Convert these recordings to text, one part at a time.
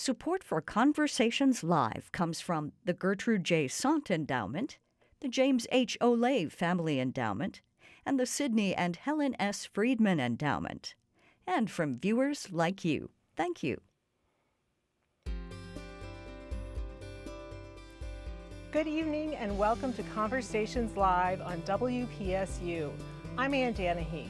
Support for Conversations Live comes from the Gertrude J. Sant Endowment, the James H. Olave Family Endowment, and the Sidney and Helen S. Friedman Endowment. And from viewers like you. Thank you. Good evening and welcome to Conversations Live on WPSU. I'm Ann Danahy.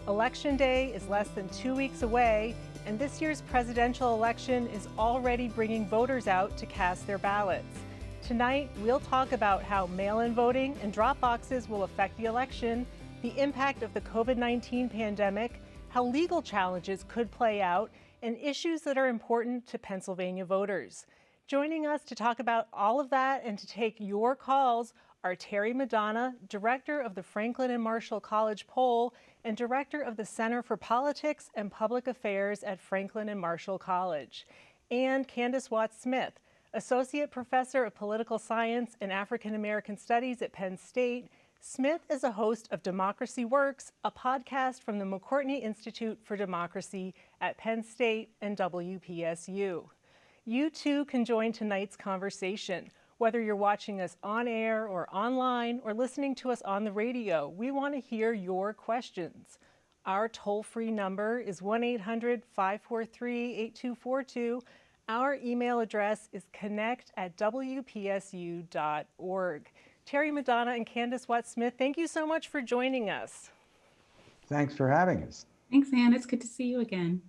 Election Day is less than 2 weeks away, and this year's presidential election is already bringing voters out to cast their ballots. Tonight, we'll talk about how mail-in voting and drop boxes will affect the election, the impact of the COVID-19 pandemic, how legal challenges could play out, and issues that are important to Pennsylvania voters. Joining us to talk about all of that and to take your calls are Terry Madonna, Director of the Franklin and Marshall College Poll and Director of the Center for Politics and Public Affairs at Franklin and Marshall College, and Candace Watts-Smith, Associate Professor of Political Science and African American Studies at Penn State. Smith is a host of Democracy Works, a podcast from the McCourtney Institute for Democracy at Penn State and WPSU. You too can join tonight's conversation. Whether you're watching us on air or online or listening to us on the radio, we want to hear your questions. Our toll-free number is 1-800-543-8242. Our email address is connect@wpsu.org. Terry Madonna and Candace Watts-Smith, thank you so much for joining us. Thanks for having us. Thanks, Ann. It's good to see you again.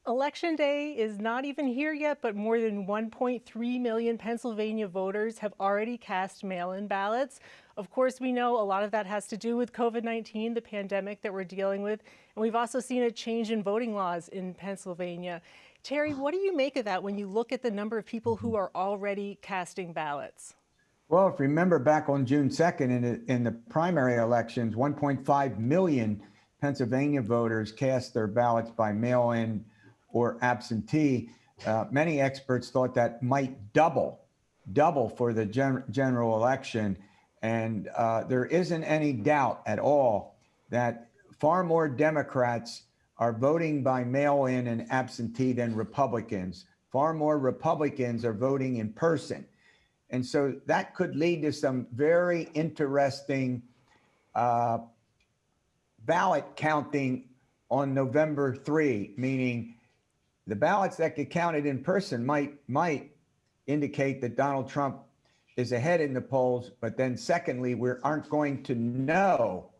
Election Day is not even here yet, but more than 1.3 million Pennsylvania voters have already cast mail-in ballots. Of course, we know a lot of that has to do with COVID-19, the pandemic that we're dealing with, and we've also seen a change in voting laws in Pennsylvania. Terry, what do you make of that when you look at the number of people who are already casting ballots? Well, if you remember back on June 2nd in the primary elections, 1.5 million Pennsylvania voters cast their ballots by mail-in or absentee. Many experts thought that might double for the general election. And there isn't any doubt at all that far more Democrats are voting by mail-in and absentee than Republicans. Far more Republicans are voting in person. And so that could lead to some very interesting ballot counting on November 3, meaning the ballots that get counted in person might indicate that Donald Trump is ahead in the polls, but then secondly, we aren't going to know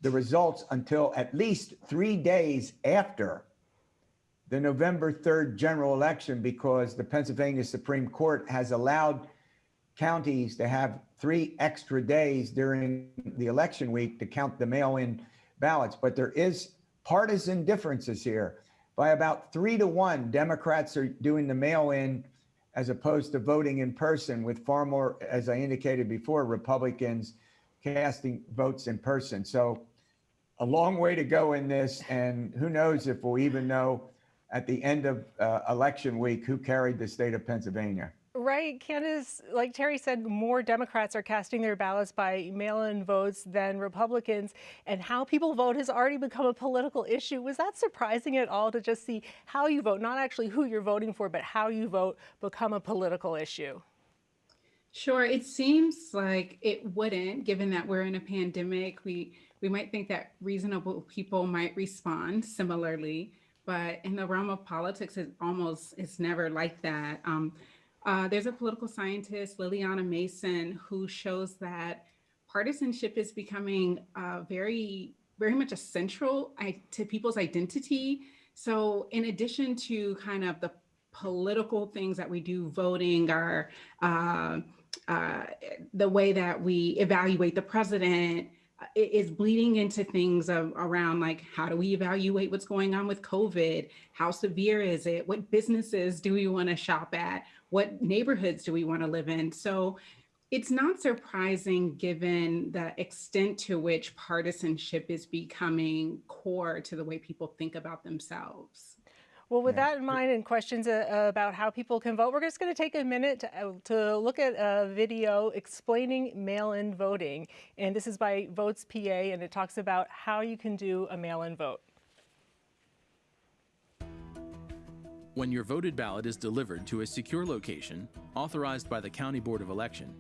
the results until at least 3 days after the November 3rd general election, because the Pennsylvania Supreme Court has allowed counties to have 3 extra days during the election week to count the mail-in ballots. But there is partisan differences here. By about 3-1, Democrats are doing the mail-in as opposed to voting in person, with far more, as I indicated before, Republicans casting votes in person. So a long way to go in this, and who knows if we'll even know at the end of election week who carried the state of Pennsylvania. Right, Candace, like Terry said, more Democrats are casting their ballots by mail-in votes than Republicans, and how people vote has already become a political issue. Was that surprising at all to just see how you vote, not actually who you're voting for, but how you vote become a political issue? Sure, it seems like it wouldn't, given that we're in a pandemic. We might think that reasonable people might respond similarly, but in the realm of politics, it's never like that. There's a political scientist, Liliana Mason, who shows that partisanship is becoming very, very much essential to people's identity. So in addition to kind of the political things that we do, voting, or the way that we evaluate the president, is bleeding into things around, like, how do we evaluate what's going on with COVID? How severe is it? What businesses do we want to shop at? What neighborhoods do we want to live in? So it's not surprising, given the extent to which partisanship is becoming core to the way people think about themselves. Well, with that in mind and questions about how people can vote, we're just going to take a minute to look at a video explaining mail-in voting. And this is by Votes PA, and it talks about how you can do a mail-in vote. When your voted ballot is delivered to a secure location authorized by the County Board of Election,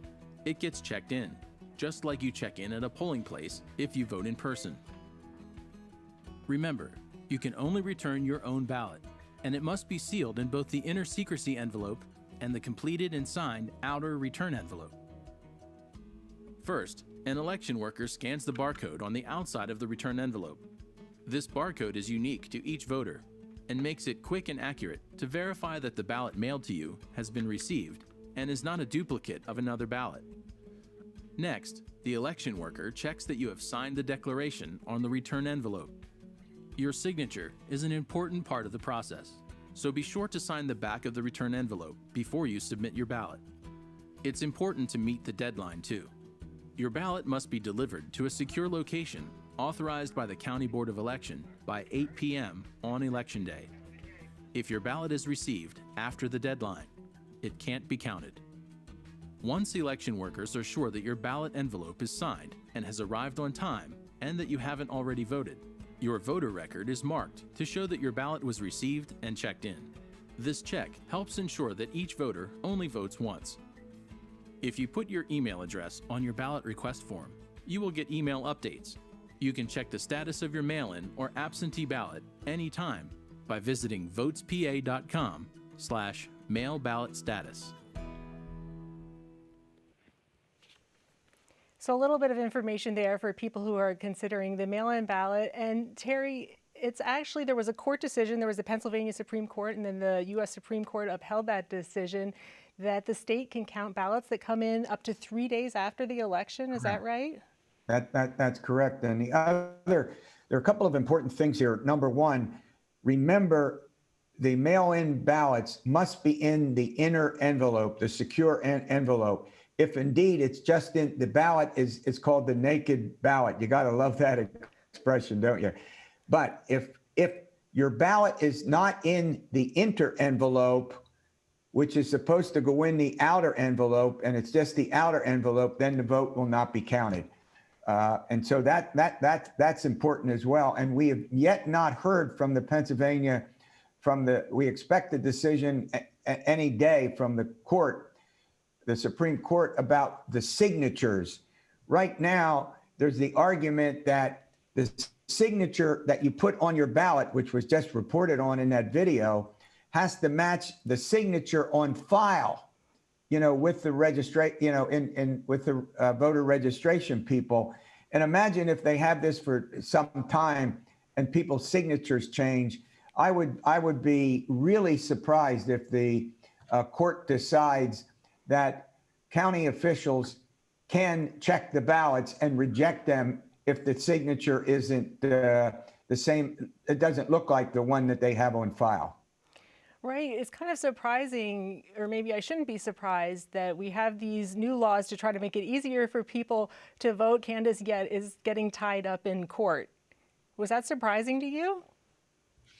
it gets checked in, just like you check in at a polling place if you vote in person. Remember, you can only return your own ballot, and it must be sealed in both the inner secrecy envelope and the completed and signed outer return envelope. First, an election worker scans the barcode on the outside of the return envelope. This barcode is unique to each voter and makes it quick and accurate to verify that the ballot mailed to you has been received and is not a duplicate of another ballot. Next, the election worker checks that you have signed the declaration on the return envelope. Your signature is an important part of the process, so be sure to sign the back of the return envelope before you submit your ballot. It's important to meet the deadline too. Your ballot must be delivered to a secure location authorized by the County Board of Election by 8 p.m. on Election Day. If your ballot is received after the deadline, it can't be counted. Once election workers are sure that your ballot envelope is signed and has arrived on time and that you haven't already voted, your voter record is marked to show that your ballot was received and checked in. This check helps ensure that each voter only votes once. If you put your email address on your ballot request form, you will get email updates. You can check the status of your mail-in or absentee ballot anytime by visiting votespa.com/mail ballot status. So a little bit of information there for people who are considering the mail-in ballot. And Terry, it's actually, there was a court decision, there was the Pennsylvania Supreme Court, and then the U.S. Supreme Court upheld that decision that the state can count ballots that come in up to 3 days after the election. Is that right? That's correct. And there are a couple of important things here. Number one, remember the mail-in ballots must be in the inner envelope, the secure envelope. If indeed it's just in the ballot, it's called the naked ballot. You got to love that expression, don't you? But if your ballot is not in the inner envelope, which is supposed to go in the outer envelope, and it's just the outer envelope, then the vote will not be counted. And so that's important as well. And we have yet not heard from the Pennsylvania, we expect a decision any day from the court, the Supreme Court, about the signatures. Right now, there's the argument that the signature that you put on your ballot, which was just reported on in that video, has to match the signature on file, with the with the voter registration people. And imagine if they have this for some time and people's signatures change. I would be really surprised if the court decides that county officials can check the ballots and reject them if the signature isn't the same. It doesn't look like the one that they have on file. Right. It's kind of surprising, or maybe I shouldn't be surprised, that we have these new laws to try to make it easier for people to vote. Candace is getting tied up in court. Was that surprising to you?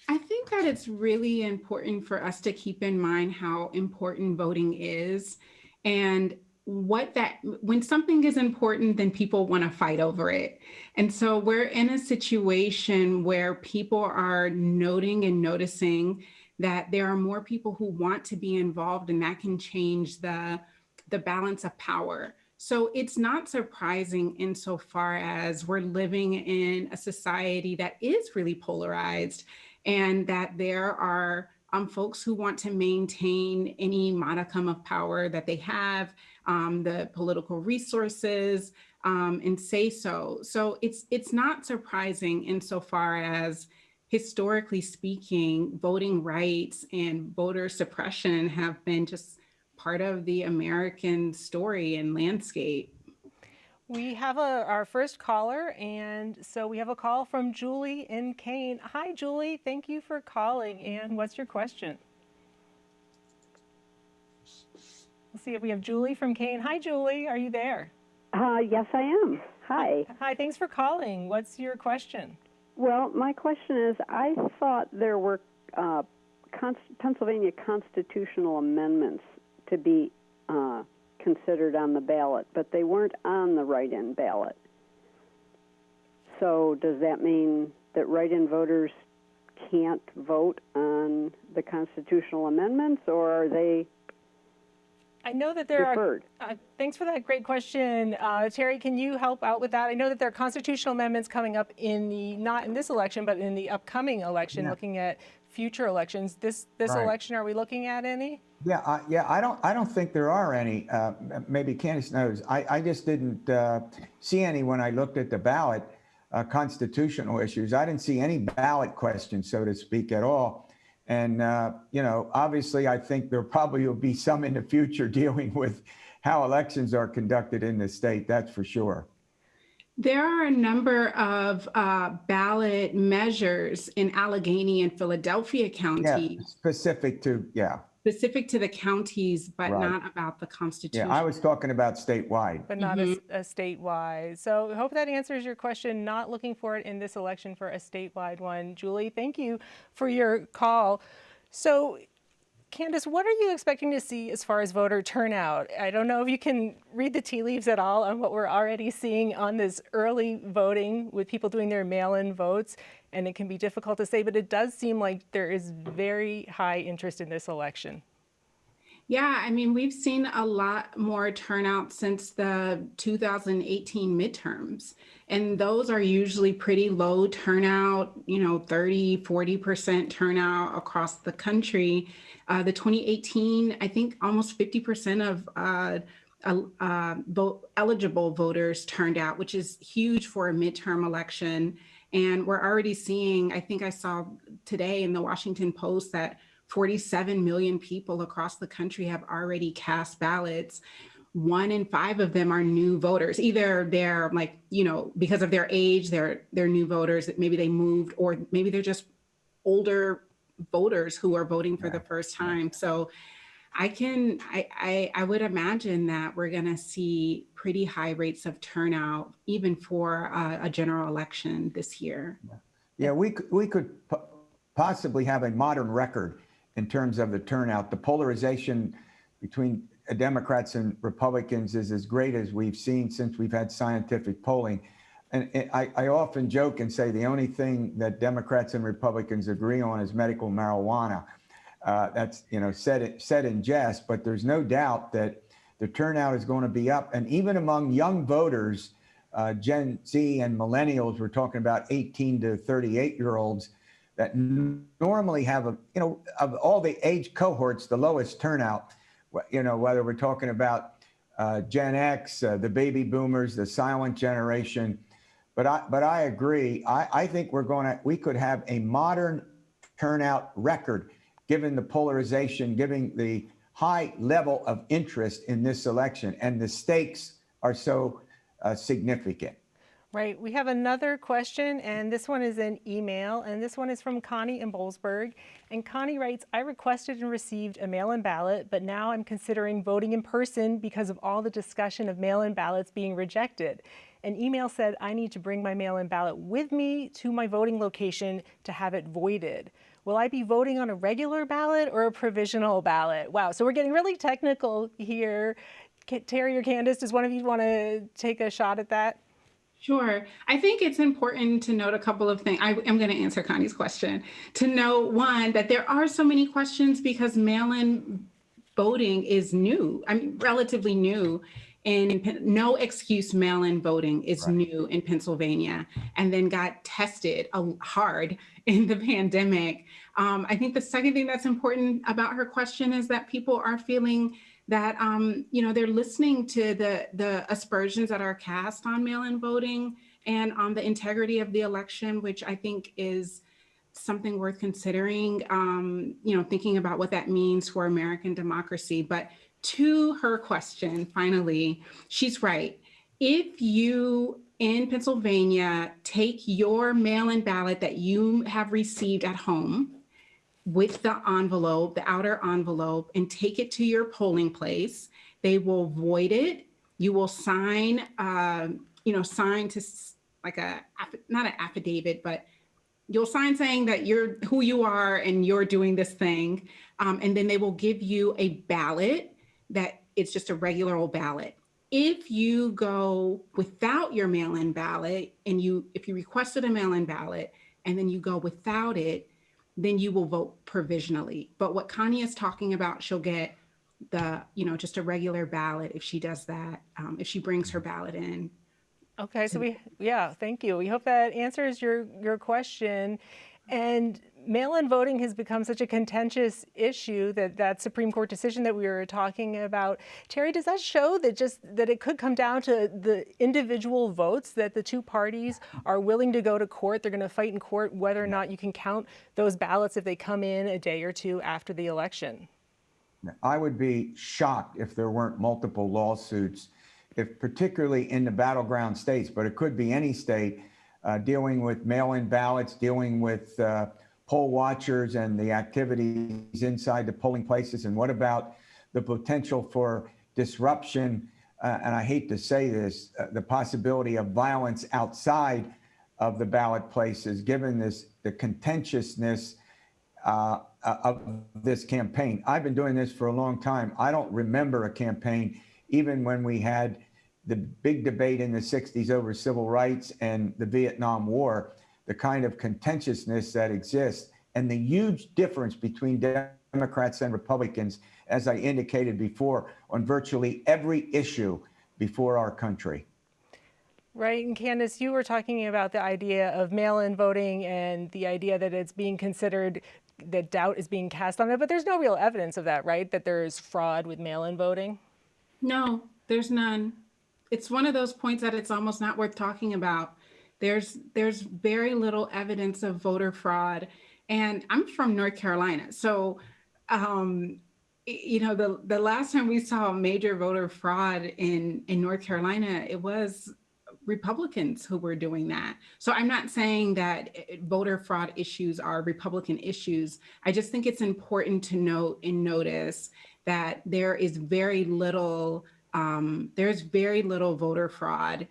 I think that it's really important for us to keep in mind how important voting is, and when something is important, then people want to fight over it. And so we're in a situation where people are noting and noticing that there are more people who want to be involved, and that can change the balance of power. So it's not surprising insofar as we're living in a society that is really polarized, and that there are folks who want to maintain any modicum of power that they have, the political resources, and say so. So it's not surprising insofar as, historically speaking, voting rights and voter suppression have been just part of the American story and landscape. We have our first caller, and so we have a call from Julie in Kane. Hi, Julie. Thank you for calling. And what's your question? Let's see if we have Julie from Kane. Hi, Julie. Are you there? Yes, I am. Hi. Hi. Thanks for calling. What's your question? Well, my question is, I thought there were Pennsylvania constitutional amendments to be considered on the ballot, but they weren't on the write-in ballot. So does that mean that write-in voters can't vote on the constitutional amendments, or are they I know that there deferred? are, thanks for that great question. Terry, can you help out with that? I know that there are constitutional amendments coming up not in this election, but in the upcoming election, looking at future elections. This Right. election, are we looking at any? Yeah. I don't think there are any. Maybe Candace knows. I just didn't see any when I looked at the ballot, constitutional issues. I didn't see any ballot questions, so to speak, at all. And obviously, I think there probably will be some in the future dealing with how elections are conducted in the state. That's for sure. There are a number of ballot measures in Allegheny and Philadelphia County. Yeah, specific to the counties, but Right. not about the Constitution. Yeah, I was talking about statewide. But not a statewide. So I hope that answers your question. Not looking for it in this election for a statewide one. Julie, thank you for your call. So Candace, what are you expecting to see as far as voter turnout? I don't know if you can read the tea leaves at all on what we're already seeing on this early voting with people doing their mail-in votes, and it can be difficult to say, but it does seem like there is very high interest in this election. Yeah, I mean, we've seen a lot more turnout since the 2018 midterms, and those are usually pretty low turnout, 30, 40% turnout across the country. The 2018, I think almost 50% of eligible voters turned out, which is huge for a midterm election. And we're already seeing, I think I saw today in the Washington Post that 47 million people across the country have already cast ballots. 1 in 5 of them are new voters. Either they're because of their age, they're new voters, maybe they moved, or maybe they're just older voters who are voting for the first time. So I would imagine that we're going to see pretty high rates of turnout, even for a general election this year. Yeah, we could possibly have a modern record in terms of the turnout. The polarization between Democrats and Republicans is as great as we've seen since we've had scientific polling. And I often joke and say the only thing that Democrats and Republicans agree on is medical marijuana. That's said in jest, but there's no doubt that the turnout is going to be up. And even among young voters, Gen Z and millennials, we're talking about 18 to 38-year-olds that normally have of all the age cohorts, the lowest turnout. Whether we're talking about Gen X, the baby boomers, the silent generation. But I agree. I think we could have a modern turnout record, given the polarization, given the high level of interest in this election, and the stakes are so significant. Right. We have another question, and this one is an email, and this one is from Connie in Bollesburg. And Connie writes, I requested and received a mail-in ballot, but now I'm considering voting in person because of all the discussion of mail-in ballots being rejected. An email said I need to bring my mail-in ballot with me to my voting location to have it voided. Will I be voting on a regular ballot or a provisional ballot? Wow, so we're getting really technical here. Terry or Candace, does one of you want to take a shot at that? Sure. I think it's important to note a couple of things. I am going to answer Connie's question. To note, one, that there are so many questions because mail-in voting is new. I mean, relatively new. And no excuse mail-in voting is new in Pennsylvania, and then got tested hard in the pandemic. I think the second thing that's important about her question is that people are feeling that they're listening to the aspersions that are cast on mail-in voting and on the integrity of the election, which I think is something worth considering, thinking about what that means for American democracy. But to her question, finally, she's right. If you in Pennsylvania take your mail-in ballot that you have received at home with the envelope, the outer envelope, and take it to your polling place, they will void it. You will sign, sign to like not an affidavit, but you'll sign saying that you're who you are and you're doing this thing. And then they will give you a ballot that it's just a regular old ballot. If you go without your mail-in ballot and if you requested a mail-in ballot and then you go without it, then you will vote provisionally. But what Connie is talking about, she'll get just a regular ballot if she does that, if she brings her ballot in. Okay, so thank you. We hope that answers your question. And mail-in voting has become such a contentious issue that Supreme Court decision that we were talking about. Terry, does that show that it could come down to the individual votes, that the two parties are willing to go to court? They're going to fight in court whether or not you can count those ballots if they come in a day or two after the election? I would be shocked if there weren't multiple lawsuits, if particularly in the battleground states, but it could be any state, dealing with mail-in ballots, dealing with poll watchers and the activities inside the polling places. And what about the potential for disruption? And I hate to say this, the possibility of violence outside of the ballot places, given the contentiousness of this campaign. I've been doing this for a long time. I don't remember a campaign, even when we had the big debate in the 60s over civil rights and the Vietnam War, the kind of contentiousness that exists and the huge difference between Democrats and Republicans, as I indicated before, on virtually every issue before our country. Right, and Candace, you were talking about the idea of mail-in voting and the idea that it's being considered, that doubt is being cast on it, but there's no real evidence of that, right? That there is fraud with mail-in voting? No, there's none. It's one of those points that it's almost not worth talking about. There's very little evidence of voter fraud. And I'm from North Carolina. So, the last time we saw major voter fraud in North Carolina, it was Republicans who were doing that. So I'm not saying that voter fraud issues are Republican issues. I just think it's important to note and notice that there is very little voter fraud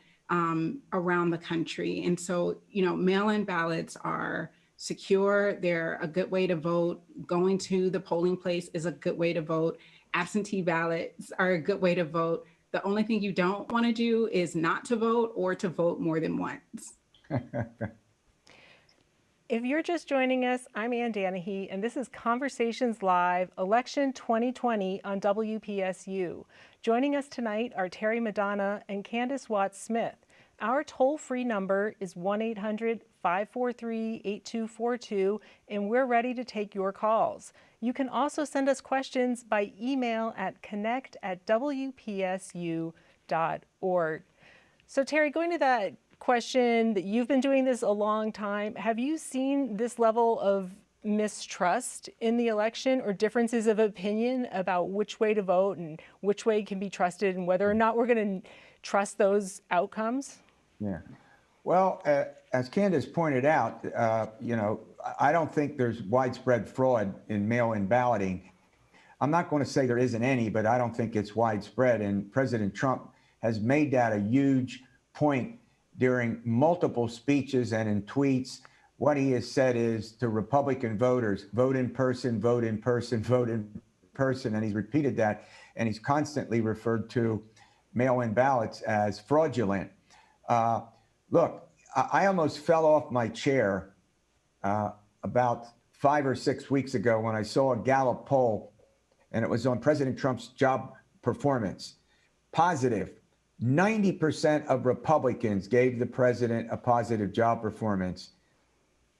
around the country. And so, mail-in ballots are secure. They're a good way to vote. Going to the polling place is a good way to vote. Absentee ballots are a good way to vote. The only thing you don't want to do is not to vote or to vote more than once. If you're just joining us, I'm Ann Danahy, and this is Conversations Live, Election 2020 on WPSU. Joining us tonight are Terry Madonna and Candace Watts-Smith. Our toll-free number is 1-800-543-8242, and we're ready to take your calls. You can also send us questions by email at connect@wpsu.org. So Terry, going to that question, that you've been doing this a long time, have you seen this level of mistrust in the election or differences of opinion about which way to vote and which way can be trusted and whether or not we're going to trust those outcomes? Yeah. Well, as Candace pointed out, I don't think there's widespread fraud in mail-in balloting. I'm not going to say there isn't any, but I don't think it's widespread. And President Trump has made that a huge point during multiple speeches and in tweets. What he has said is to Republican voters, vote in person, vote in person, vote in person. And he's repeated that. And he's constantly referred to mail-in ballots as fraudulent. Look, I almost fell off my chair about 5 or 6 weeks ago when I saw a Gallup poll, and it was on President Trump's job performance. Positive. 90% of Republicans gave the president a positive job performance.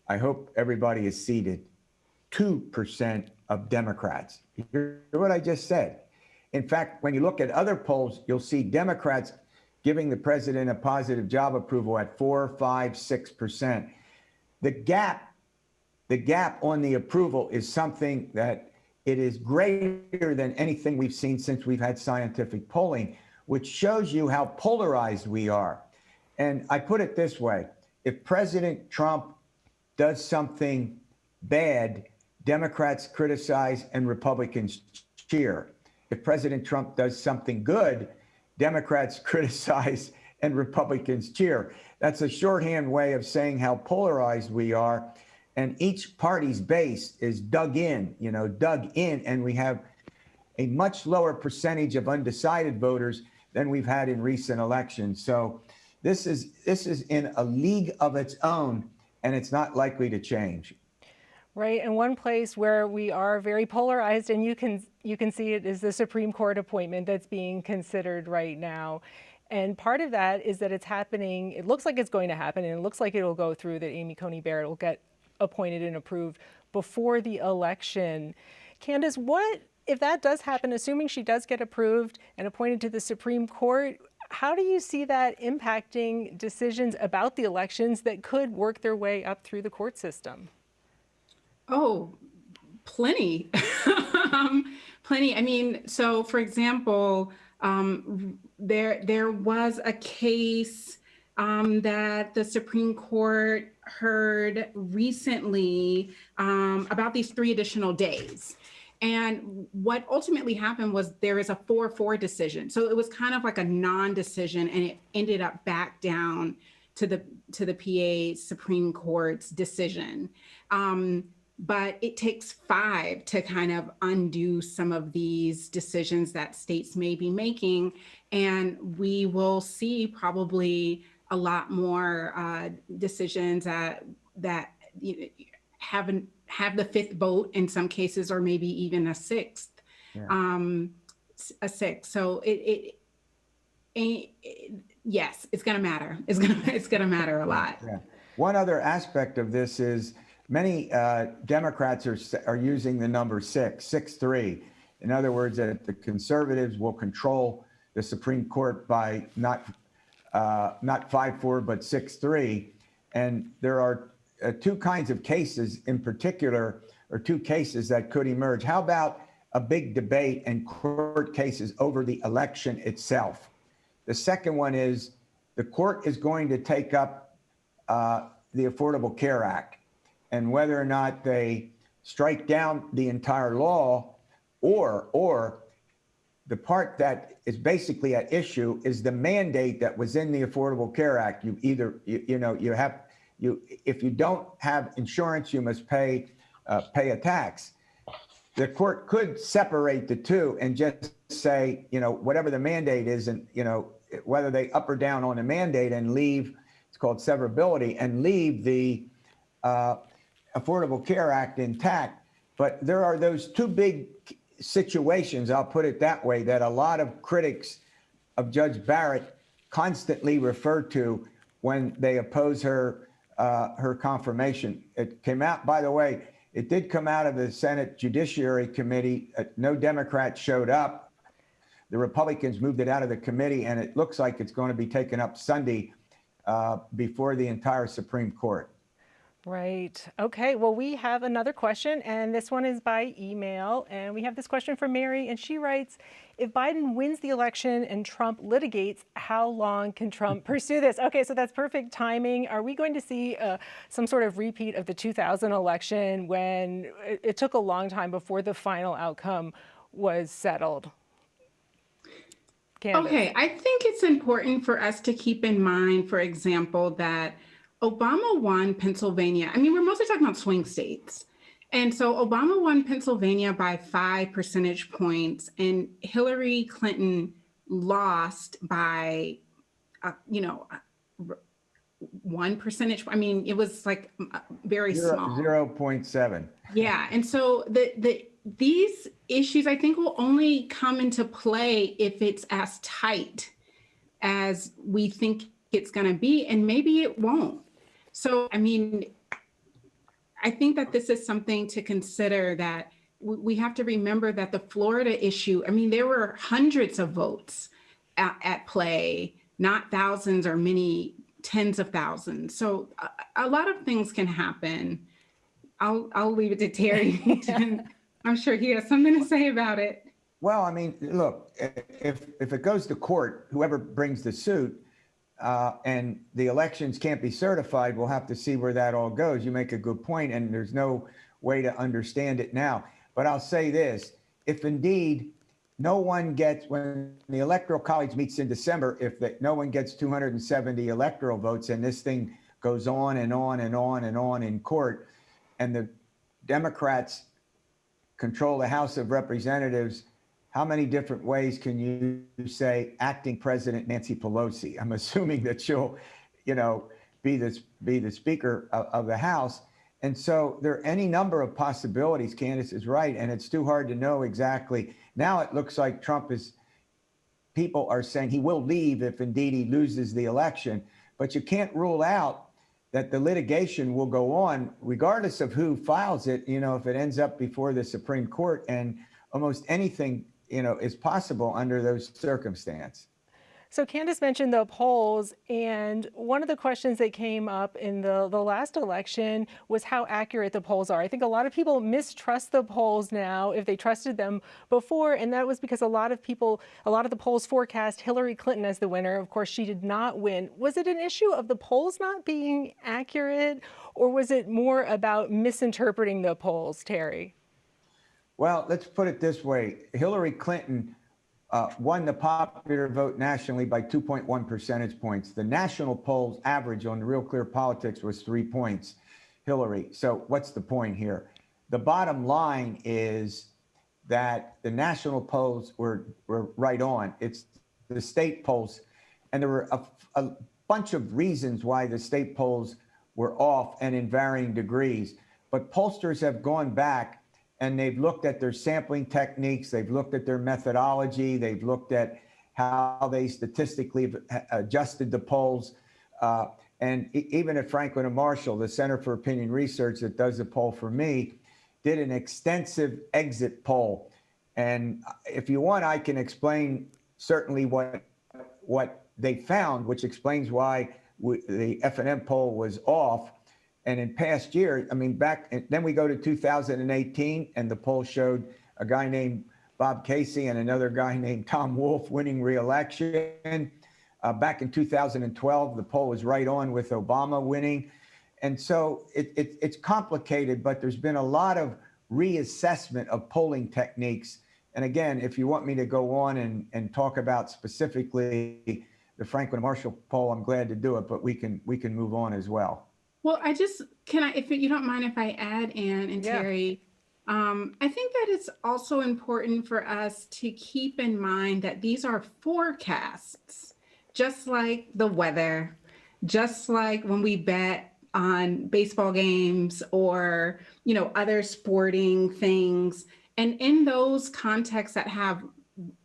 I hope everybody is seated. 2% of Democrats. You hear what I just said? In fact, when you look at other polls, you'll see Democrats giving the president a positive job approval at 4, 5, 6%. The gap on the approval is something that it is greater than anything we've seen since we've had scientific polling, which shows you how polarized we are. And I put it this way: if President Trump does something bad, Democrats criticize and Republicans cheer. If President Trump does something good, Democrats criticize and Republicans cheer. That's a shorthand way of saying how polarized we are. And each party's base is dug in, and we have a much lower percentage of undecided voters than we've had in recent elections. So this is in a league of its own, and it's not likely to change. Right, and one place where we are very polarized, and you can see it, is the Supreme Court appointment that's being considered right now. And part of that is that it's happening, it looks like it's going to happen, and it looks like it'll go through, that Amy Coney Barrett will get appointed and approved before the election. Candace, what, if that does happen, assuming she does get approved and appointed to the Supreme Court, how do you see that impacting decisions about the elections that could work their way up through the court system? Oh, plenty. Plenty. I mean, so for example, there was a case that the Supreme Court heard recently about these 3 additional days. And what ultimately happened was there is a 4-4 decision. So it was kind of like a non-decision, and it ended up back down to the PA Supreme Court's decision. But it takes 5 to kind of undo some of these decisions that states may be making. And we will see probably a lot more decisions that have the 5th vote in some cases, or maybe even a 6th. Yeah. So yes, it's going to matter. It's going to matter a lot. Yeah. One other aspect of this is, many Democrats are using the number 6-3. In other words, that the conservatives will control the Supreme Court by not 5-4, but 6-3. And there are 2 kinds of cases in particular, or 2 cases that could emerge. How about a big debate and court cases over the election itself? The second one is the court is going to take up the Affordable Care Act, and whether or not they strike down the entire law, or the part that is basically at issue is the mandate that was in the Affordable Care Act. You either, if you don't have insurance, you must pay a tax. The court could separate the 2 and just say, whatever the mandate is, and whether they up or down on the mandate, and leave, it's called severability, and leave the Affordable Care Act intact. But there are those 2 big situations, I'll put it that way, that a lot of critics of Judge Barrett constantly refer to when they oppose her confirmation. It came out, by the way, it did come out of the Senate Judiciary Committee. No Democrats showed up. The Republicans moved it out of the committee, and it looks like it's going to be taken up Sunday before the entire Supreme Court. Right. Okay. Well, we have another question, and this one is by email. And we have this question from Mary, and she writes, if Biden wins the election and Trump litigates, how long can Trump pursue this? Okay, so that's perfect timing. Are we going to see some sort of repeat of the 2000 election, when it took a long time before the final outcome was settled? Candace. Okay, I think it's important for us to keep in mind, for example, that Obama won Pennsylvania. I mean, we're mostly talking about swing states. And so Obama won Pennsylvania by 5 percentage points, and Hillary Clinton lost by, 1 percentage. I mean, it was like very small. 0.7. Yeah. And so these issues, I think, will only come into play if it's as tight as we think it's going to be, and maybe it won't. So, I mean, I think that this is something to consider, that we have to remember that the Florida issue, I mean, there were hundreds of votes at play, not thousands or many tens of thousands. So a lot of things can happen. I'll leave it to Terry. I'm sure he has something to say about it. Well, I mean, look, if it goes to court, whoever brings the suit, and the elections can't be certified, we'll have to see where that all goes. You make a good point, and there's no way to understand it now. But I'll say this, if indeed no one gets, when the Electoral College meets in December, no one gets 270 electoral votes, and this thing goes on and on and on and on in court, and the Democrats control the House of Representatives, how many different ways can you say acting President Nancy Pelosi? I'm assuming that she'll, be the Speaker of the House. And so there are any number of possibilities. Candace is right, and it's too hard to know exactly. Now it looks like people are saying he will leave if indeed he loses the election, but you can't rule out that the litigation will go on regardless of who files it, if it ends up before the Supreme Court, and almost anything, is possible under those circumstances. So Candace mentioned the polls, and one of the questions that came up in the last election was how accurate the polls are. I think a lot of people mistrust the polls now if they trusted them before, and that was because a lot of the polls forecast Hillary Clinton as the winner. Of course, she did not win. Was it an issue of the polls not being accurate, or was it more about misinterpreting the polls, Terry? Well, let's put it this way. Hillary Clinton won the popular vote nationally by 2.1 percentage points. The national polls average on the Real Clear Politics was 3 points, Hillary. So what's the point here? The bottom line is that the national polls were right on. It's the state polls. And there were a bunch of reasons why the state polls were off and in varying degrees. But pollsters have gone back and they've looked at their sampling techniques, they've looked at their methodology, they've looked at how they statistically adjusted the polls. And even at Franklin and Marshall, the Center for Opinion Research that does the poll for me, did an extensive exit poll. And if you want, I can explain certainly what they found, which explains why the F&M poll was off. And in past years, then we go to 2018, and the poll showed a guy named Bob Casey and another guy named Tom Wolfe winning re-election. Back in 2012, the poll was right on with Obama winning. And so it's complicated, but there's been a lot of reassessment of polling techniques. And again, if you want me to go on and talk about specifically the Franklin Marshall poll, I'm glad to do it, but we can move on as well. Well, if you don't mind if I add, Ann and Terry, I think that it's also important for us to keep in mind that these are forecasts, just like the weather, just like when we bet on baseball games or, other sporting things. And in those contexts that have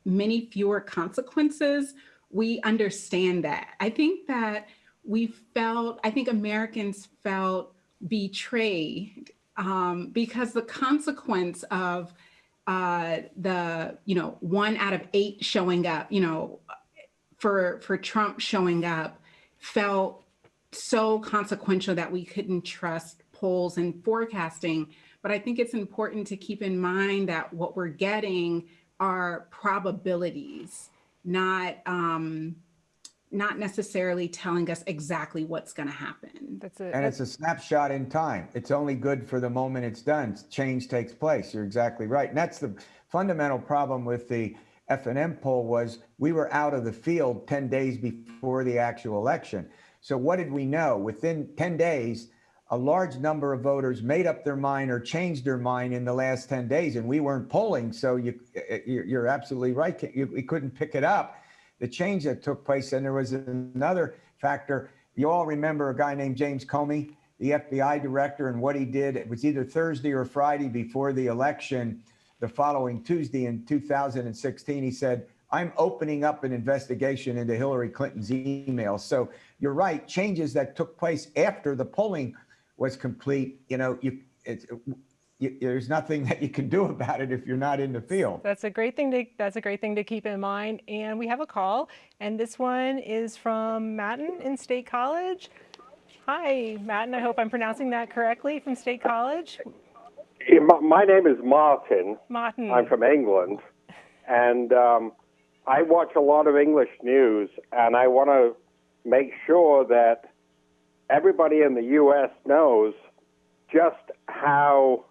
many fewer consequences, we understand that. I think Americans felt betrayed because the consequence of the 1 out of 8 showing up, for Trump showing up, felt so consequential that we couldn't trust polls and forecasting. But I think it's important to keep in mind that what we're getting are probabilities, not necessarily telling us exactly what's going to happen. It's a snapshot in time. It's only good for the moment it's done. Change takes place. You're exactly right. And that's the fundamental problem with the F&M poll was we were out of the field 10 days before the actual election. So what did we know? Within 10 days, a large number of voters made up their mind or changed their mind in the last 10 days, and we weren't polling. So you're absolutely right. We couldn't pick it up, the change that took place. And there was another factor. You all remember a guy named James Comey, the FBI director, and what he did. It was either Thursday or Friday before the election, the following Tuesday in 2016. He said, I'm opening up an investigation into Hillary Clinton's emails. So you're right. Changes that took place after the polling was complete. There's nothing that you can do about it if you're not in the field. That's a great thing to keep in mind. And we have a call, and this one is from Matten in State College. Hi, Matten. I hope I'm pronouncing that correctly, from State College. Yeah, my name is Martin. Martin. I'm from England, and I watch a lot of English news, and I want to make sure that everybody in the U.S. knows just how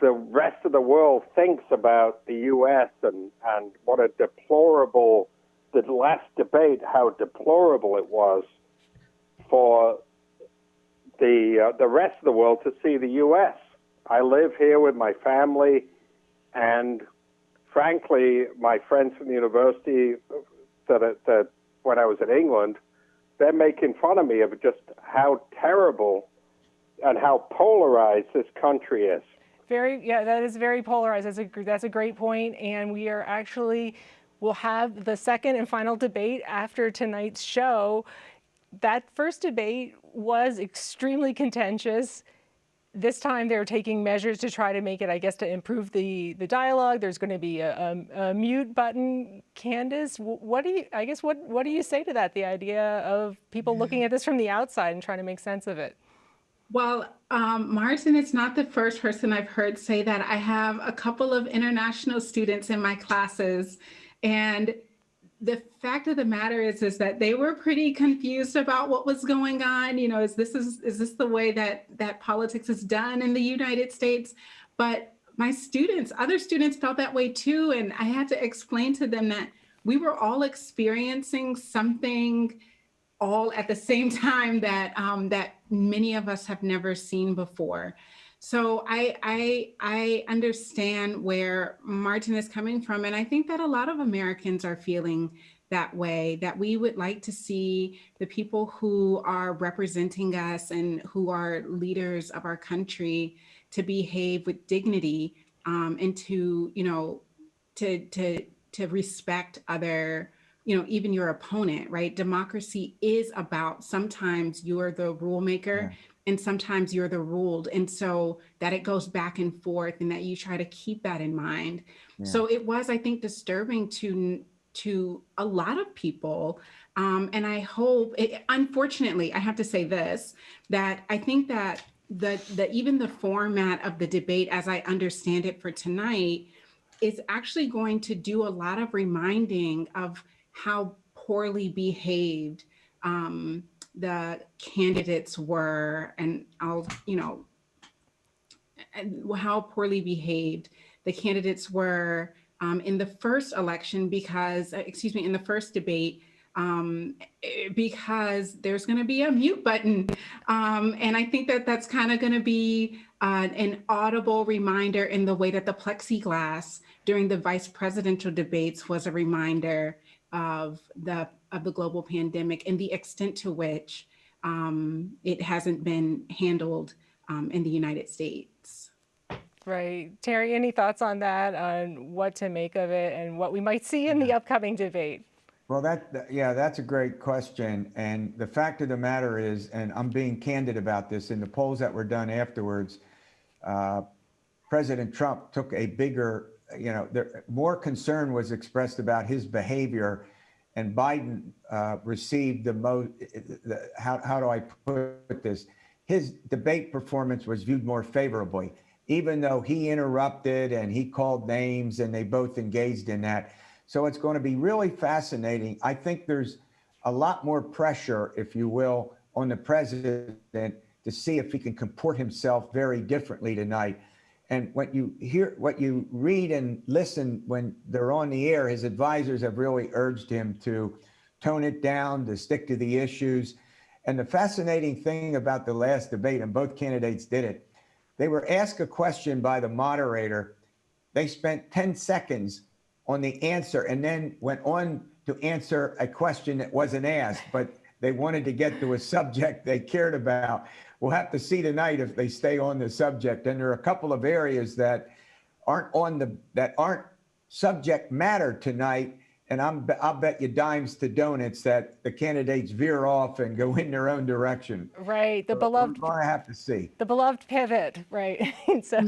the rest of the world thinks about the U.S. and what a deplorable, the last debate, how deplorable it was for the rest of the world to see the U.S. I live here with my family, and frankly, my friends from the university that when I was in England, they're making fun of me of just how terrible and how polarized this country is. That is very polarized. That's a great point. And we'll have the second and final debate after tonight's show. That first debate was extremely contentious. This time they're taking measures to try to make it, I guess, to improve the dialogue. There's going to be a mute button. Candace, what do you say to that? The idea of people looking at this from the outside and trying to make sense of it. Well, Martin, it's not the first person I've heard say that. I have a couple of international students in my classes, and the fact of the matter is that they were pretty confused about what was going on. You know, is this the way that politics is done in the United States? But my students, other students felt that way too, and I had to explain to them that we were all experiencing something all at the same time that that many of us have never seen before. So I understand where Martin is coming from, and I think that a lot of Americans are feeling that way, that we would like to see the people who are representing us and who are leaders of our country to behave with dignity, and to, you know, to respect other, you know, even your opponent, right? Democracy is about sometimes you're the rule maker, and sometimes you're the ruled. And so that it goes back and forth, and that you try to keep that in mind. Yeah. So it was, I think, disturbing to a lot of people. And I hope, unfortunately, I have to say this, that I think that even the format of the debate, as I understand it for tonight, is actually going to do a lot of reminding of how poorly behaved the candidates were, and how poorly behaved the candidates were in the first election, in the first debate, because there's going to be a mute button. And I think that that's kind of going to be an audible reminder in the way that the plexiglass during the vice presidential debates was a reminder of the global pandemic and the extent to which it hasn't been handled in the United States. Right. Terry, any thoughts on that, on what to make of it and what we might see in the upcoming debate? Well, that's a great question. And the fact of the matter is, and I'm being candid about this, in the polls that were done afterwards, President Trump took a bigger, more concern was expressed about his behavior, and Biden received the most, how do I put this? His debate performance was viewed more favorably, even though he interrupted and he called names and they both engaged in that. So it's going to be really fascinating. I think there's a lot more pressure, if you will, on the president to see if he can comport himself very differently tonight. And what you read and listen when they're on the air, his advisors have really urged him to tone it down, to stick to the issues. And the fascinating thing about the last debate, and both candidates did it, they were asked a question by the moderator. They spent 10 seconds on the answer and then went on to answer a question that wasn't asked, but they wanted to get to a subject they cared about. We'll have to see tonight if they stay on the subject. And there are a couple of areas that aren't subject matter tonight. And I'll bet you dimes to donuts that the candidates veer off and go in their own direction. Right. We're going to have to see. The beloved pivot, right? So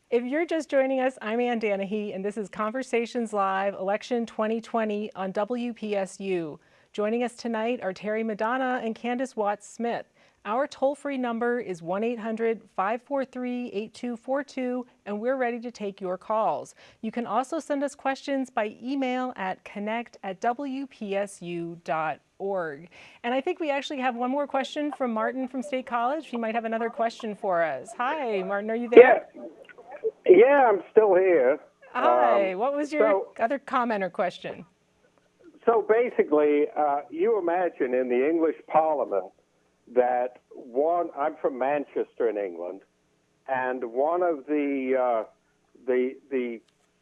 if you're just joining us, I'm Ann Danahy, and this is Conversations Live, Election 2020 on WPSU. Joining us tonight are Terry Madonna and Candace Watts-Smith. Our toll-free number is 1-800-543-8242, and we're ready to take your calls. You can also send us questions by email at connect@wpsu.org. And I think we actually have one more question from Martin from State College. He might have another question for us. Hi, Martin, are you there? Yeah, I'm still here. Hi, what was your other comment or question? So basically, you imagine in the English Parliament that I'm from Manchester in England, and one of the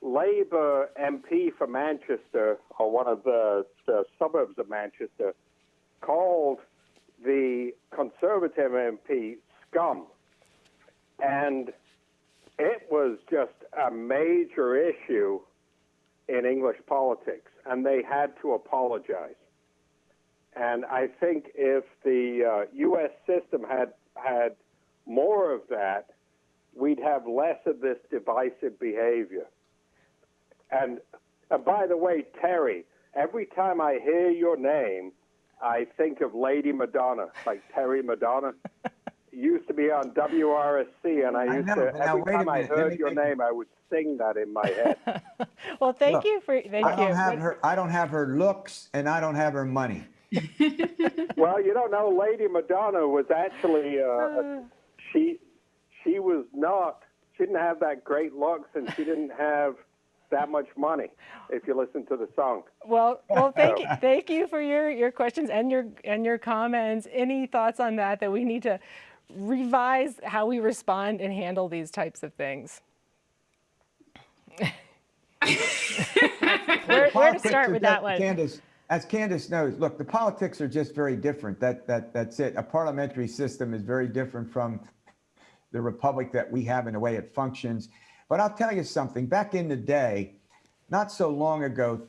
Labour MP for Manchester, or one of the suburbs of Manchester, called the Conservative MP scum. And it was just a major issue in English politics, and they had to apologize. And I think if the U.S. system had more of that, we'd have less of this divisive behavior. And by the way, Terry, every time I hear your name, I think of Lady Madonna, like Terry Madonna. Used to be on WRSC, and every time I heard your name, I would sing that in my head. Well, thank you. I don't have her looks, and I don't have her money. Well, you don't know, Lady Madonna was actually she didn't have that great looks, and she didn't have that much money, if you listen to the song. Well, thank you for your questions and your comments. Any thoughts on that we need to revise how we respond and handle these types of things? where to start with that one? As Candace knows, look, the politics are just very different. That's it. A parliamentary system is very different from the republic that we have in the way it functions. But I'll tell you something. Back in the day, not so long ago,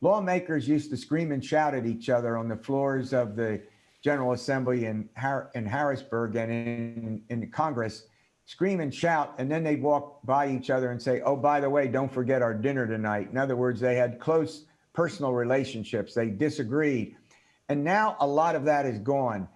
lawmakers used to scream and shout at each other on the floors of the General Assembly in Harrisburg and in Congress, scream and shout, and then they'd walk by each other and say, oh, by the way, don't forget our dinner tonight. In other words, they had close personal relationships. They disagreed. And now a lot of that is gone.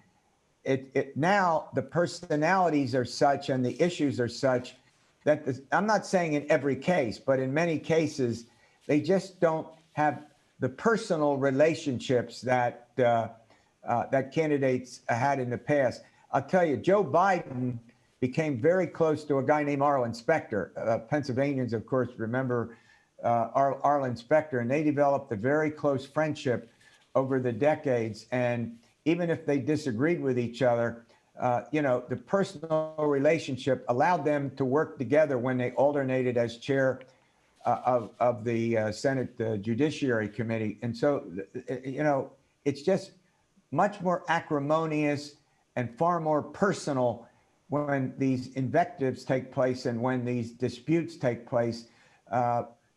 Now the personalities are such and the issues are such that I'm not saying in every case, but in many cases, they just don't have the personal relationships that that candidates had in the past. I'll tell you, Joe Biden became very close to a guy named Arlen Specter. Pennsylvanians, of course, remember Arlen Specter, and they developed a very close friendship over the decades. And even if they disagreed with each other, the personal relationship allowed them to work together when they alternated as chair of the Senate Judiciary Committee. And so, it's just much more acrimonious and far more personal when these invectives take place and when these disputes take place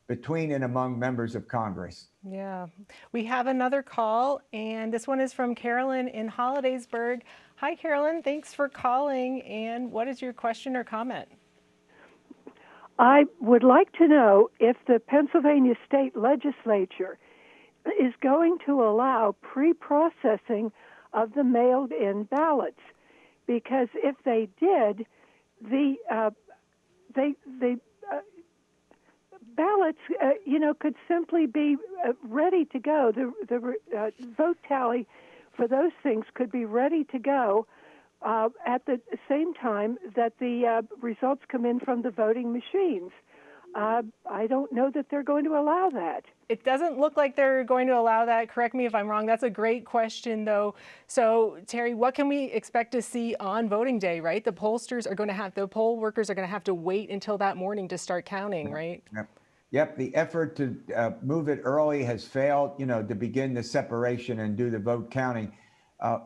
between and among members of Congress. Yeah, we have another call, and this one is from Carolyn in Hollidaysburg. Hi, Carolyn. Thanks for calling. And what is your question or comment? I would like to know if the Pennsylvania state legislature is going to allow pre-processing of the mailed-in ballots, because if they did, the ballots, could simply be ready to go. The vote tally for those things could be ready to go at the same time that the results come in from the voting machines. I don't know that they're going to allow that. It doesn't look like they're going to allow that. Correct me if I'm wrong. That's a great question, though. So, Terry, what can we expect to see on voting day, right? The pollsters are going to have, the poll workers are going to have to wait until that morning to start counting, right? Yep. The effort to move it early has failed, to begin the separation and do the vote counting.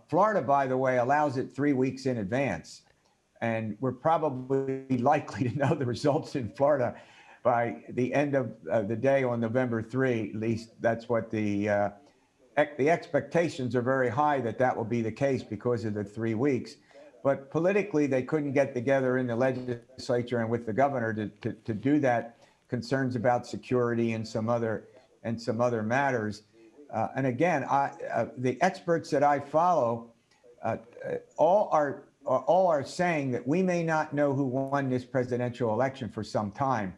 Florida, by the way, allows it 3 weeks in advance. And we're probably likely to know the results in Florida by the end of the day on November 3. At least that's what the expectations are very high that will be the case because of the 3 weeks. But politically, they couldn't get together in the legislature and with the governor to do that. Concerns about security and some other matters. And again, the experts that I follow all are saying that we may not know who won this presidential election for some time.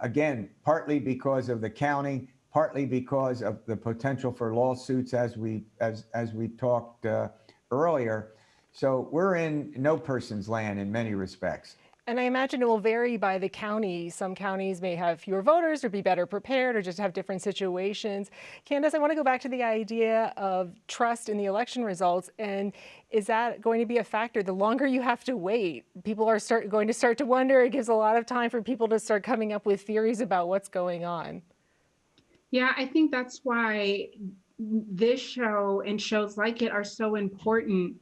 Again, partly because of the counting, partly because of the potential for lawsuits, as we talked earlier. So we're in no person's land in many respects. And I imagine it will vary by the county. Some counties may have fewer voters or be better prepared or just have different situations. Candace, I want to go back to the idea of trust in the election results. And is that going to be a factor? The longer you have to wait, people are going to start to wonder. It gives a lot of time for people to start coming up with theories about what's going on. Yeah, I think that's why this show and shows like it are so important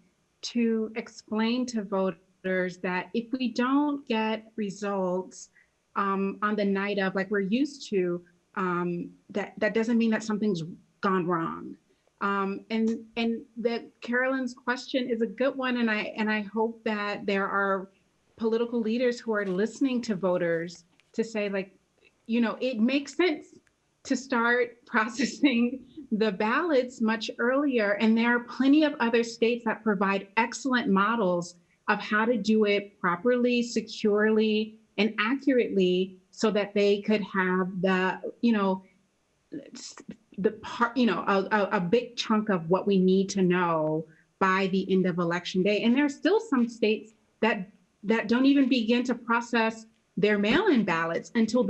to explain to voters that if we don't get results on the night of, like we're used to, that doesn't mean that something's gone wrong. And that Carolyn's question is a good one, and I hope that there are political leaders who are listening to voters to say, like, it makes sense to start processing the ballots much earlier. And there are plenty of other states that provide excellent models of how to do it properly, securely, and accurately, so that they could have a big chunk of what we need to know by the end of Election Day. And there are still some states that don't even begin to process their mail-in ballots until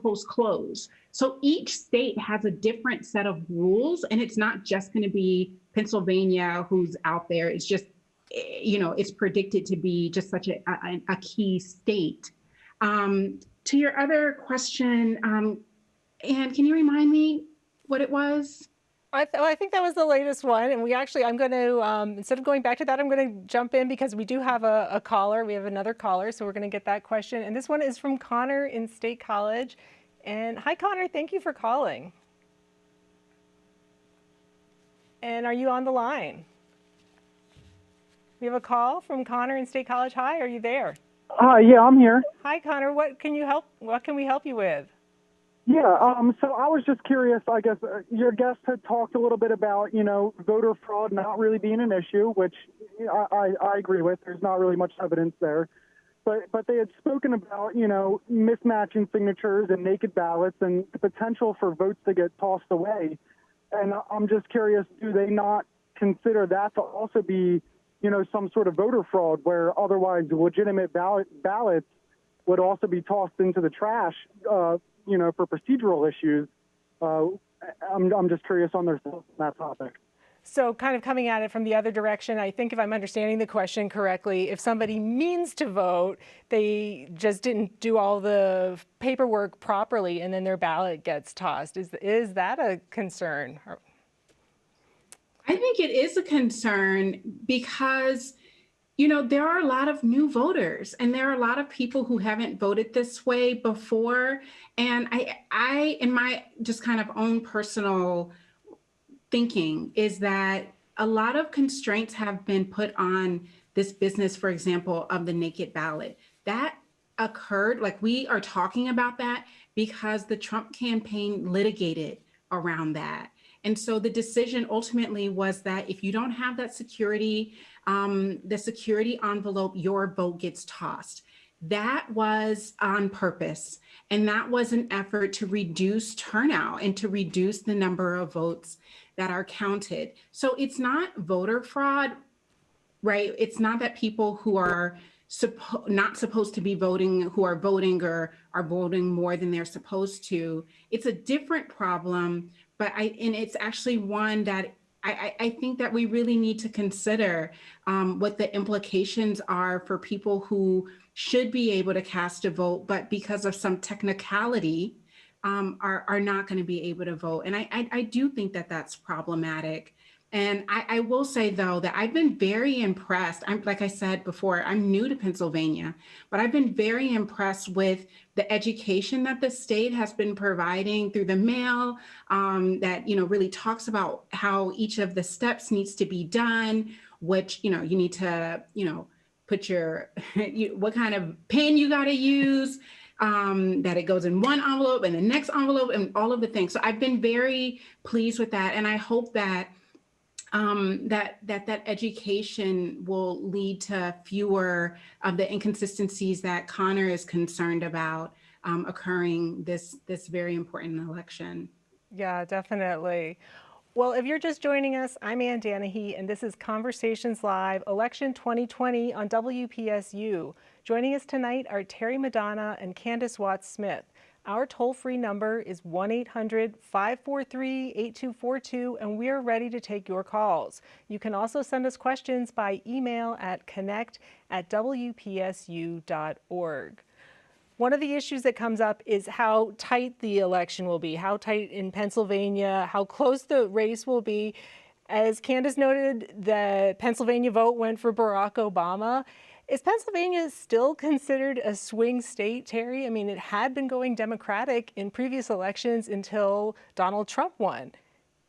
polls close. So each state has a different set of rules, and it's not just going to be Pennsylvania who's out there. It's just, it's predicted to be just such a key state. To your other question, Anne, can you remind me what it was? I think that was the latest one. And I'm going to, instead of going back to that, I'm going to jump in because we do have a caller. We have another caller, so we're going to get that question. And this one is from Connor in State College. And hi, Connor, thank you for calling. And are you on the line? We have a call from Connor in State College. Hi, are you there? Yeah, I'm here. Hi, Connor. What can we help you with? Yeah, so I was just curious, I guess your guest had talked a little bit about, voter fraud not really being an issue, which I agree with. There's not really much evidence there. But they had spoken about, mismatching signatures and naked ballots and the potential for votes to get tossed away. And I'm just curious, do they not consider that to also be, some sort of voter fraud where otherwise legitimate ballots would also be tossed into the trash, for procedural issues? I'm just curious on their thoughts on that topic. So kind of coming at it from the other direction, I think if I'm understanding the question correctly, if somebody means to vote, they just didn't do all the paperwork properly and then their ballot gets tossed. Is that a concern? I think it is a concern because, there are a lot of new voters and there are a lot of people who haven't voted this way before. And I in my just kind of own personal thinking is that a lot of constraints have been put on this business, for example, of the naked ballot. That occurred, like we are talking about that because the Trump campaign litigated around that. And so the decision ultimately was that if you don't have that security, the security envelope, your vote gets tossed. That was on purpose. And that was an effort to reduce turnout and to reduce the number of votes that are counted. So it's not voter fraud, right? It's not that people who are not supposed to be voting, who are voting or are voting more than they're supposed to. It's a different problem, and it's actually one that I think that we really need to consider what the implications are for people who should be able to cast a vote, but because of some technicality, are not going to be able to vote. And I do think that that's problematic. And I will say, though, that I've been very impressed. Like I said before, I'm new to Pennsylvania, but I've been very impressed with the education that the state has been providing through the mail that, really talks about how each of the steps needs to be done, which, you need to, put your, what kind of pen you got to use, that it goes in one envelope and the next envelope and all of the things. So I've been very pleased with that. And I hope that that education will lead to fewer of the inconsistencies that Connor is concerned about occurring this very important election. Yeah, definitely. Well, if you're just joining us, I'm Ann Danahy, and this is Conversations Live, Election 2020 on WPSU. Joining us tonight are Terry Madonna and Candace Watts-Smith. Our toll-free number is 1-800-543-8242, and we are ready to take your calls. You can also send us questions by email at connect@wpsu.org. One of the issues that comes up is how tight the election will be, how tight in Pennsylvania, how close the race will be. As Candace noted, the Pennsylvania vote went for Barack Obama. Is Pennsylvania still considered a swing state, Terry? I mean, it had been going Democratic in previous elections until Donald Trump won.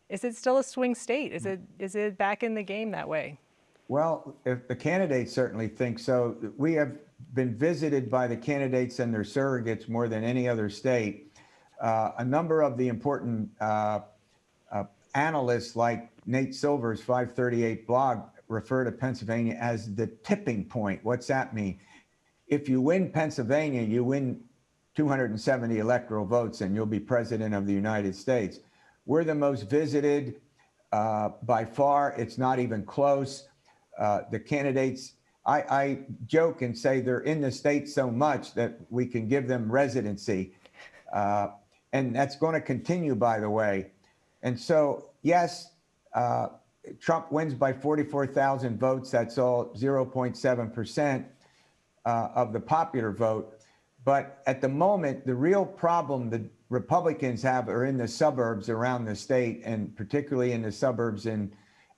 Is it still a swing state? Is it back in the game that way? Well, if the candidates certainly think so. We have been visited by the candidates and their surrogates more than any other state. A number of the important analysts like Nate Silver's 538 blog refer to Pennsylvania as the tipping point. What's that mean? If you win Pennsylvania, you win 270 electoral votes and you'll be president of the United States. We're the most visited by far. It's not even close. The candidates, I joke and say they're in the state so much that we can give them residency. And that's going to continue, by the way. And so, yes, Trump wins by 44,000 votes. That's all 0.7% of the popular vote. But at the moment, the real problem the Republicans have are in the suburbs around the state, and particularly in the suburbs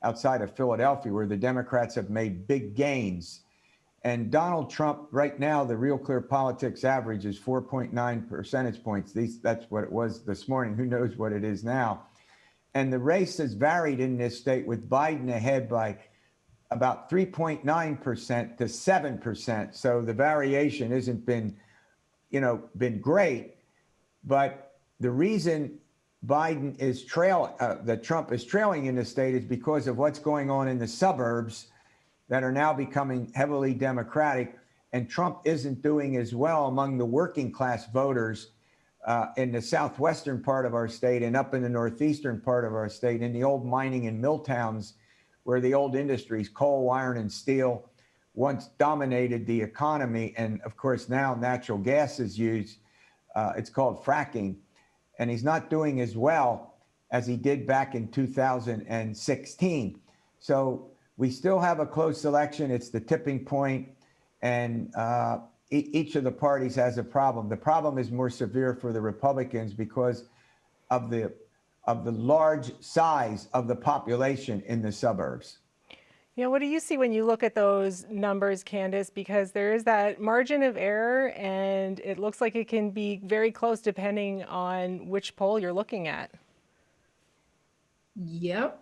outside of Philadelphia, where the Democrats have made big gains. And Donald Trump, right now, the Real Clear Politics average is 4.9 percentage points. That's what it was this morning. Who knows what it is now? And the race has varied in this state, with Biden ahead by about 3.9% to 7%. So the variation hasn't been great. But the reason Biden is that Trump is trailing in the state is because of what's going on in the suburbs that are now becoming heavily Democratic. And Trump isn't doing as well among the working class voters in the southwestern part of our state and up in the northeastern part of our state, in the old mining and mill towns where the old industries, coal, iron, and steel, once dominated the economy. And of course, now natural gas is used. It's called fracking. And he's not doing as well as he did back in 2016. So we still have a close election. It's the tipping point. And each of the parties has a problem. The problem is more severe for the Republicans because of the large size of the population in the suburbs. You know, what do you see when you look at those numbers, Candace? Because there is that margin of error, and it looks like it can be very close depending on which poll you're looking at. Yep.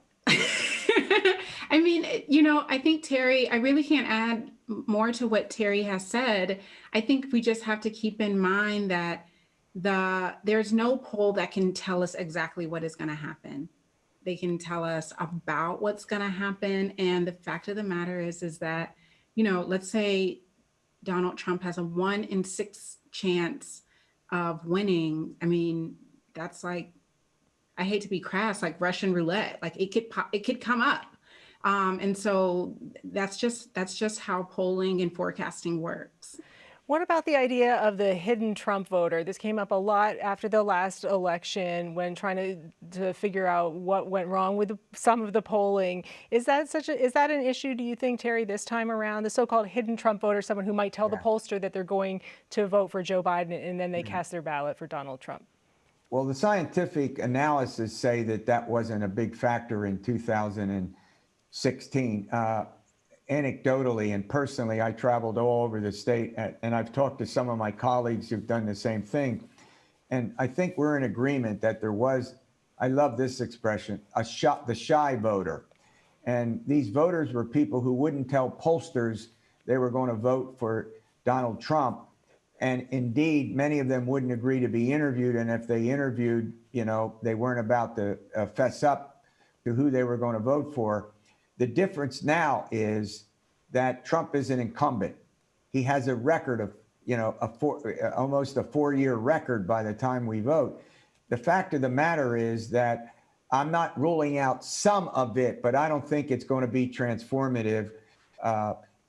I mean, I think Terry, I really can't add more to what Terry has said. I think we just have to keep in mind that there's no poll that can tell us exactly what is going to happen. They can tell us about what's going to happen. And the fact of the matter is that, let's say Donald Trump has a 1 in 6 chance of winning. I mean, that's like, I hate to be crass, like Russian roulette. Like it could come up. And so that's just how polling and forecasting works. What about the idea of the hidden Trump voter? This came up a lot after the last election when trying to figure out what went wrong with some of the polling. Is that an issue, do you think, Terry, this time around? The so-called hidden Trump voter, someone who might tell the pollster that they're going to vote for Joe Biden and then they cast their ballot for Donald Trump. Well, the scientific analysis say that wasn't a big factor in 2016. Anecdotally and personally, I traveled all over the state, and I've talked to some of my colleagues who've done the same thing. And I think we're in agreement that there was, I love this expression, the shy voter. And these voters were people who wouldn't tell pollsters they were going to vote for Donald Trump. And indeed, many of them wouldn't agree to be interviewed. And if they interviewed, they weren't about to fess up to who they were going to vote for. The difference now is that Trump is an incumbent. He has a record of, almost a 4-year record by the time we vote. The fact of the matter is that I'm not ruling out some of it, but I don't think it's going to be transformative,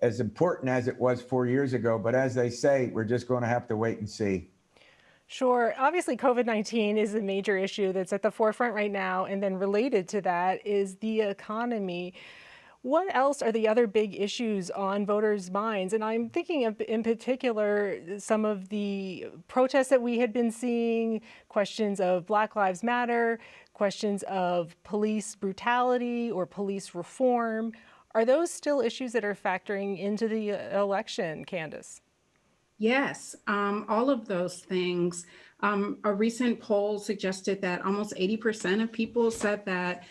as important as it was 4 years ago. But as they say, we're just going to have to wait and see. Sure. Obviously, COVID-19 is a major issue that's at the forefront right now. And then related to that is the economy. What else are the other big issues on voters' minds? And I'm thinking of, in particular, some of the protests that we had been seeing, questions of Black Lives Matter, questions of police brutality or police reform. Are those still issues that are factoring into the election, Candace? Yes, all of those things. A recent poll suggested that almost 80% of people said that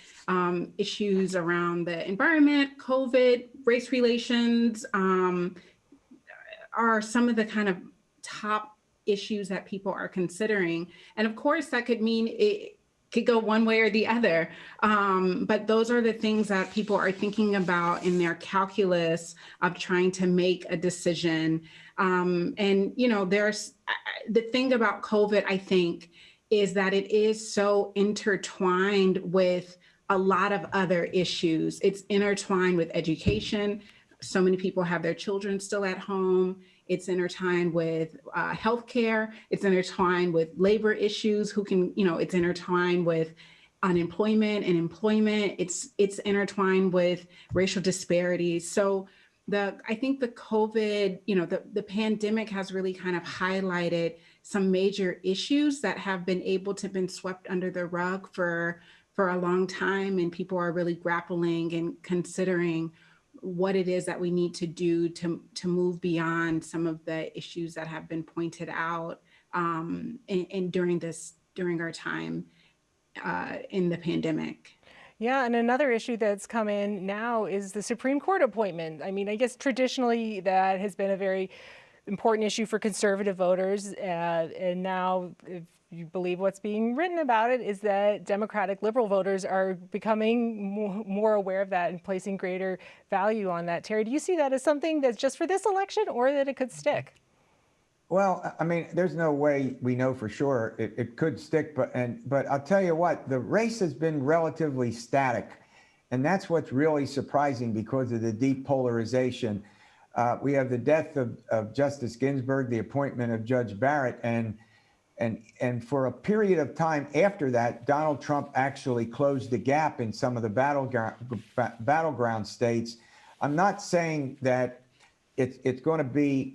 issues around the environment, COVID, race relations are some of the kind of top issues that people are considering. And of course, that could mean it could go one way or the other. But those are the things that people are thinking about in their calculus of trying to make a decision. And, you know, there's the thing about COVID, I think, is that it is so intertwined with a lot of other issues. It's intertwined with education. So many people have their children still at home. It's intertwined with healthcare. It's intertwined with labor issues. It's intertwined with unemployment and employment. It's intertwined with racial disparities. So I think the COVID, the pandemic has really kind of highlighted some major issues that have been able to been swept under the rug for a long time. And people are really grappling and considering what it is that we need to do to move beyond some of the issues that have been pointed out and during our time in the pandemic. Yeah, and another issue that's come in now is the Supreme Court appointment. I mean, I guess traditionally that has been a very important issue for conservative voters, and now, if you believe what's being written about it, is that Democratic liberal voters are becoming more aware of that and placing greater value on that. Terry, do you see that as something that's just for this election, or that it could stick? Well, I mean, there's no way we know for sure. It could stick, but I'll tell you what, the race has been relatively static, and that's what's really surprising because of the deep polarization. We have the death of Justice Ginsburg, the appointment of Judge Barrett, and for a period of time after that, Donald Trump actually closed the gap in some of the battleground states. I'm not saying that it's going to be,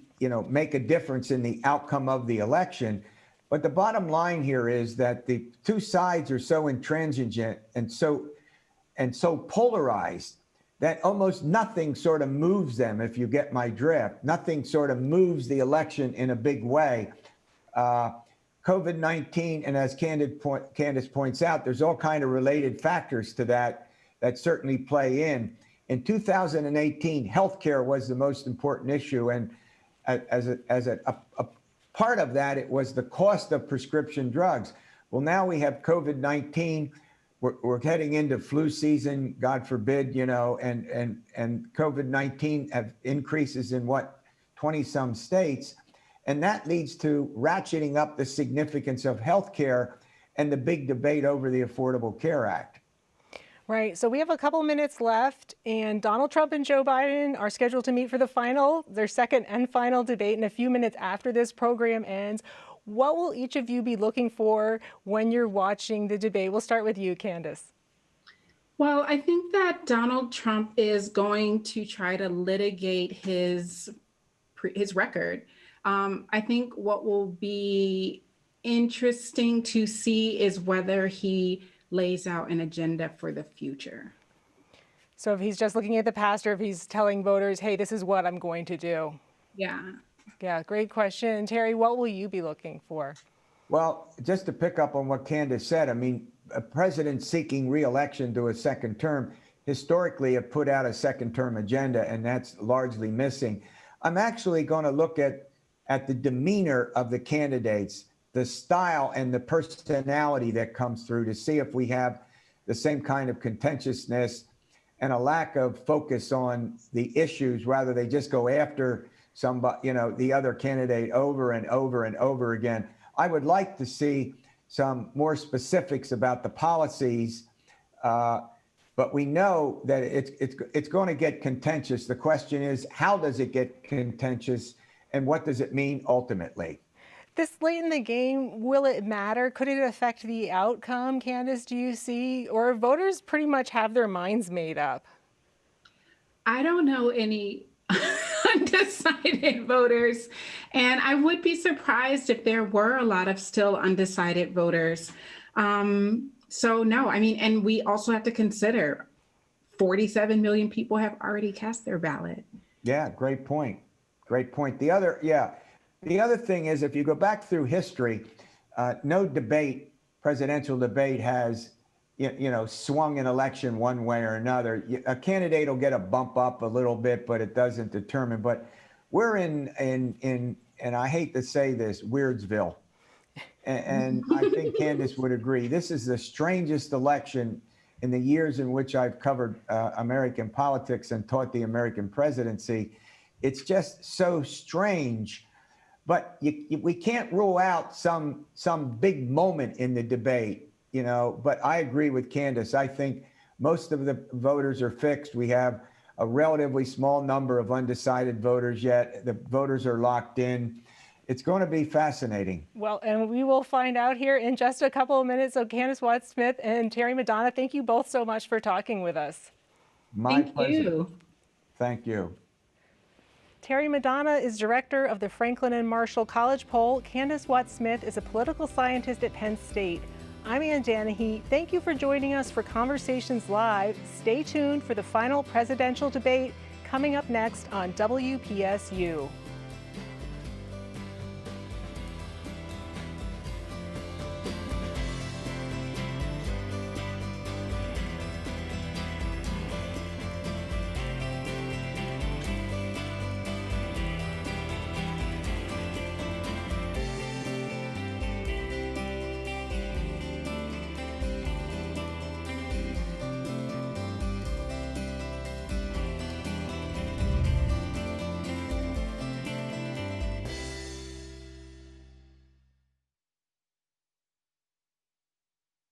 make a difference in the outcome of the election. But the bottom line here is that the two sides are so intransigent and so polarized that almost nothing sort of moves them, if you get my drift. Nothing sort of moves the election in a big way. COVID-19, and as Candace points out, there's all kind of related factors to that certainly play in. In 2018, healthcare was the most important issue, and as a part of that, it was the cost of prescription drugs. Well, now we have COVID-19. We're heading into flu season, God forbid, and COVID-19 have increases in 20-some states. And that leads to ratcheting up the significance of healthcare and the big debate over the Affordable Care Act. Right. So we have a couple minutes left, and Donald Trump and Joe Biden are scheduled to meet for their second and final debate in a few minutes after this program ends. What will each of you be looking for when you're watching the debate? We'll start with you, Candace. Well, I think that Donald Trump is going to try to litigate his record. I think what will be interesting to see is whether he lays out an agenda for the future. So if he's just looking at the past, or if he's telling voters, hey, this is what I'm going to do. Yeah, great question. Terry, what will you be looking for? Well, just to pick up on what Candace said, I mean, a president seeking re-election to a second term historically have put out a second term agenda, and that's largely missing. I'm actually going to look at the demeanor of the candidates, the style and the personality that comes through, to see if we have the same kind of contentiousness and a lack of focus on the issues, rather they just go after somebody, the other candidate over and over and over again. I would like to see some more specifics about the policies, but we know that it's going to get contentious. The question is, how does it get contentious, and what does it mean ultimately? This late in the game, will it matter? Could it affect the outcome, Candace, do you see? Or voters pretty much have their minds made up? I don't know any undecided voters, and I would be surprised if there were a lot of still undecided voters. So no, I mean, and we also have to consider 47 million people have already cast their ballot. Yeah, great point. Great point. The other thing is, if you go back through history, no presidential debate has, swung an election one way or another. A candidate will get a bump up a little bit, but it doesn't determine. But we're in, and I hate to say this, Weirdsville. And I think Candace would agree. This is the strangest election in the years in which I've covered American politics and taught the American presidency. It's just so strange. But we can't rule out some big moment in the debate, But I agree with Candace. I think most of the voters are fixed. We have a relatively small number of undecided voters yet. The voters are locked in. It's going to be fascinating. Well, and we will find out here in just a couple of minutes. So Candace Watts-Smith and Terry Madonna, thank you both so much for talking with us. My Thank pleasure. you. Thank you. Terry Madonna is director of the Franklin and Marshall College Poll. Candace Watts-Smith is a political scientist at Penn State. I'm Ann Danahy. Thank you for joining us for Conversations Live. Stay tuned for the final presidential debate coming up next on WPSU.